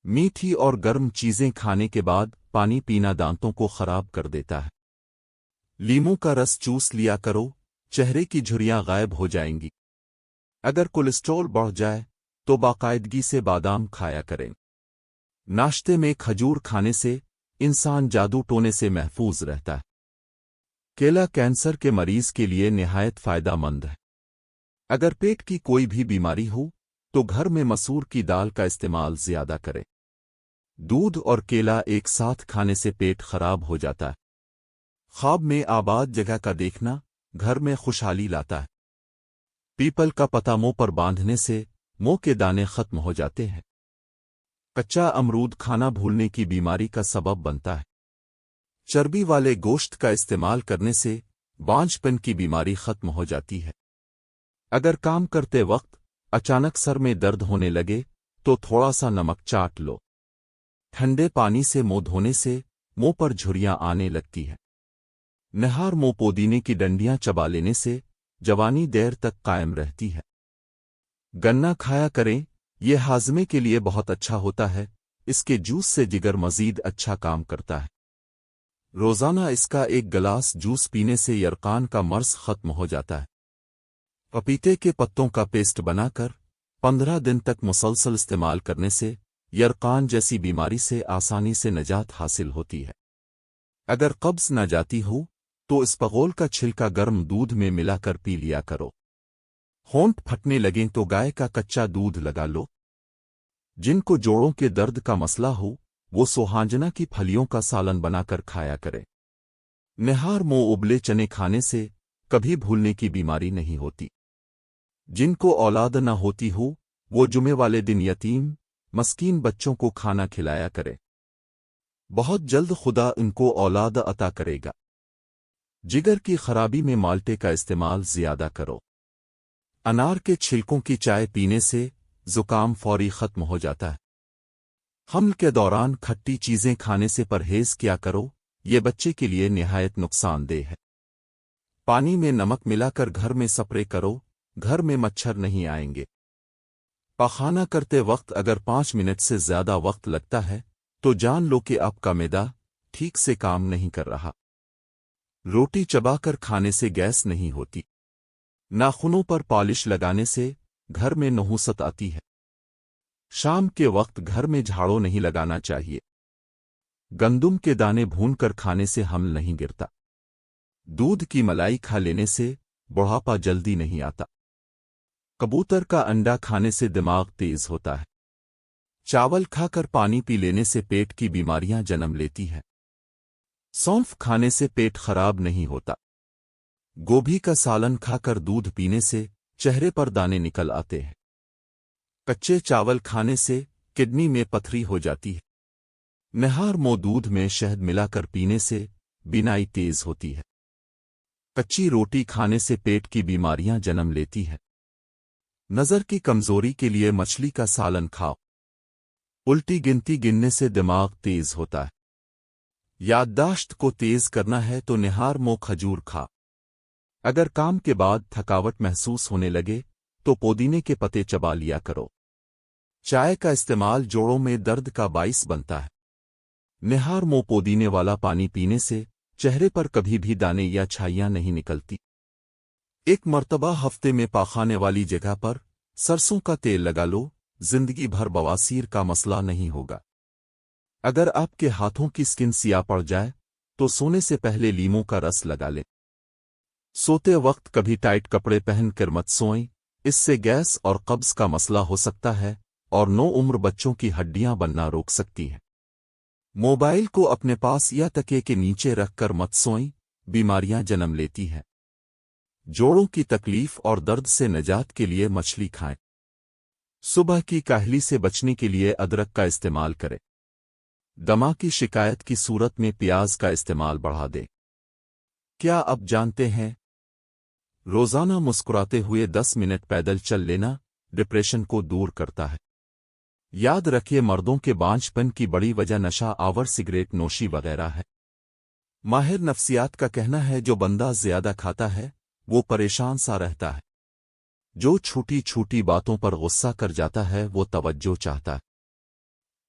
میٹھی اور گرم چیزیں کھانے کے بعد پانی پینا دانتوں کو خراب کر دیتا ہے۔ لیموں کا رس چوس لیا کرو، چہرے کی جھریاں غائب ہو جائیں گی۔ اگر کولیسٹرول بڑھ جائے تو باقاعدگی سے بادام کھایا کریں۔ ناشتے میں کھجور کھانے سے انسان جادو ٹونے سے محفوظ رہتا ہے۔ کیلا کینسر کے مریض کے لیے نہایت فائدہ مند ہے۔ اگر پیٹ کی کوئی بھی بیماری ہو تو گھر میں مسور کی دال کا استعمال زیادہ کریں۔ دودھ اور کیلا ایک ساتھ کھانے سے پیٹ خراب ہو جاتا ہے۔ خواب میں آباد جگہ کا دیکھنا گھر میں خوشحالی لاتا ہے۔ پیپل کا پتا منہ پر باندھنے سے منہ کے دانے ختم ہو جاتے ہیں۔ کچا امرود کھانا بھولنے کی بیماری کا سبب بنتا ہے۔ چربی والے گوشت کا استعمال کرنے سے بانجھ پن کی بیماری ختم ہو جاتی ہے۔ اگر کام کرتے وقت اچانک سر میں درد ہونے لگے تو تھوڑا سا نمک چاٹ لو۔ ٹھنڈے پانی سے منہ دھونے سے منہ پر جھریاں آنے لگتی ہے۔ نہار منہ پودینے کی ڈنڈیاں چبا لینے سے جوانی دیر تک قائم رہتی ہے۔ گنا کھایا کریں، یہ ہاضمے کے لیے بہت اچھا ہوتا ہے۔ اس کے جوس سے جگر مزید اچھا کام کرتا ہے۔ روزانہ اس کا ایک گلاس جوس پینے سے یرقان کا مرض ختم ہو جاتا ہے۔ پپیتے کے پتوں کا پیسٹ بنا کر 15 دن تک مسلسل استعمال کرنے سے یرقان جیسی بیماری سے آسانی سے نجات حاصل ہوتی ہے۔ اگر قبض نہ جاتی ہو تو اسپغول کا چھلکا گرم دودھ میں ملا کر پی لیا کرو۔ ہونٹ پھٹنے لگیں تو گائے کا کچا دودھ لگا لو۔ جن کو جوڑوں کے درد کا مسئلہ ہو وہ سوہانجنا کی پھلیوں کا سالن بنا کر کھایا کرے۔ نہار منہ ابلے چنے کھانے سے کبھی بھولنے کی بیماری نہیں ہوتی۔ جن کو اولاد نہ ہوتی ہو وہ جمعے والے دن یتیم مسکین بچوں کو کھانا کھلایا کرے۔ بہت جلد خدا ان کو اولاد عطا کرے گا۔ جگر کی خرابی میں مالٹے کا استعمال زیادہ کرو۔ انار کے چھلکوں کی چائے پینے سے زکام فوری ختم ہو جاتا ہے۔ حمل کے دوران کھٹی چیزیں کھانے سے پرہیز کیا کرو، یہ بچے کے لیے نہایت نقصان دہ ہے۔ پانی میں نمک ملا کر گھر میں سپرے کرو، گھر میں مچھر نہیں آئیں گے۔ پاخانہ کرتے وقت اگر 5 منٹ سے زیادہ وقت لگتا ہے تو جان لو کہ آپ کا معدہ ٹھیک سے کام نہیں کر رہا۔ روٹی چبا کر کھانے سے گیس نہیں ہوتی۔ ناخنوں پر پالش لگانے سے گھر میں نحوست آتی ہے۔ شام کے وقت گھر میں جھاڑو نہیں لگانا چاہیے۔ گندم کے دانے بھون کر کھانے سے حمل نہیں گرتا۔ دودھ کی ملائی کھا لینے سے بڑھاپا جلدی نہیں آتا۔ کبوتر کا انڈا کھانے سے دماغ تیز ہوتا ہے۔ چاول کھا کر پانی پی لینے سے پیٹ کی بیماریاں جنم لیتی ہیں۔ سونف کھانے سے پیٹ خراب نہیں ہوتا۔ گوبھی کا سالن کھا کر دودھ پینے سے چہرے پر دانے نکل آتے ہیں۔ کچے چاول کھانے سے کڈنی میں پتھری ہو جاتی ہے۔ نہار منہ دودھ میں شہد ملا کر پینے سے بینائی تیز ہوتی ہے۔ کچی روٹی کھانے سے پیٹ کی بیماریاں جنم لیتی ہیں۔ نظر کی کمزوری کے لیے مچھلی کا سالن کھاؤ۔ الٹی گنتی گننے سے دماغ تیز ہوتا ہے۔ یادداشت کو تیز کرنا ہے تو نہار منہ کھجور کھا۔ اگر کام کے بعد تھکاوٹ محسوس ہونے لگے تو پودینے کے پتے چبا لیا کرو۔ چائے کا استعمال جوڑوں میں درد کا باعث بنتا ہے۔ نہار منہ پودینے والا پانی پینے سے چہرے پر کبھی بھی دانے یا چھائیاں نہیں نکلتی۔ ایک مرتبہ ہفتے میں پاخانے والی جگہ پر سرسوں کا تیل لگا لو، زندگی بھر بواسیر کا مسئلہ نہیں ہوگا۔ اگر آپ کے ہاتھوں کی سکن سیاہ پڑ جائے تو سونے سے پہلے لیموں کا رس لگا لیں۔ سوتے وقت کبھی ٹائٹ کپڑے پہن کر مت سوئیں، اس سے گیس اور قبض کا مسئلہ ہو سکتا ہے اور نو عمر بچوں کی ہڈیاں بننا روک سکتی ہیں۔ موبائل کو اپنے پاس یا تکیے کے نیچے رکھ کر مت سوئیں، بیماریاں جنم لیتی ہیں۔ جوڑوں کی تکلیف اور درد سے نجات کے لیے مچھلی کھائیں۔ صبح کی کاہلی سے بچنے کے لیے ادرک کا استعمال کریں۔ دمہ کی شکایت کی صورت میں پیاز کا استعمال بڑھا دیں۔ کیا آپ جانتے ہیں روزانہ مسکراتے ہوئے 10 منٹ پیدل چل لینا ڈپریشن کو دور کرتا ہے۔ یاد رکھیے مردوں کے بانجھ پن کی بڑی وجہ نشہ آور سگریٹ نوشی وغیرہ ہے۔ ماہر نفسیات کا کہنا ہے جو بندہ زیادہ کھاتا ہے وہ پریشان سا رہتا ہے۔ جو چھوٹی چھوٹی باتوں پر غصہ کر جاتا ہے وہ توجہ چاہتا ہے۔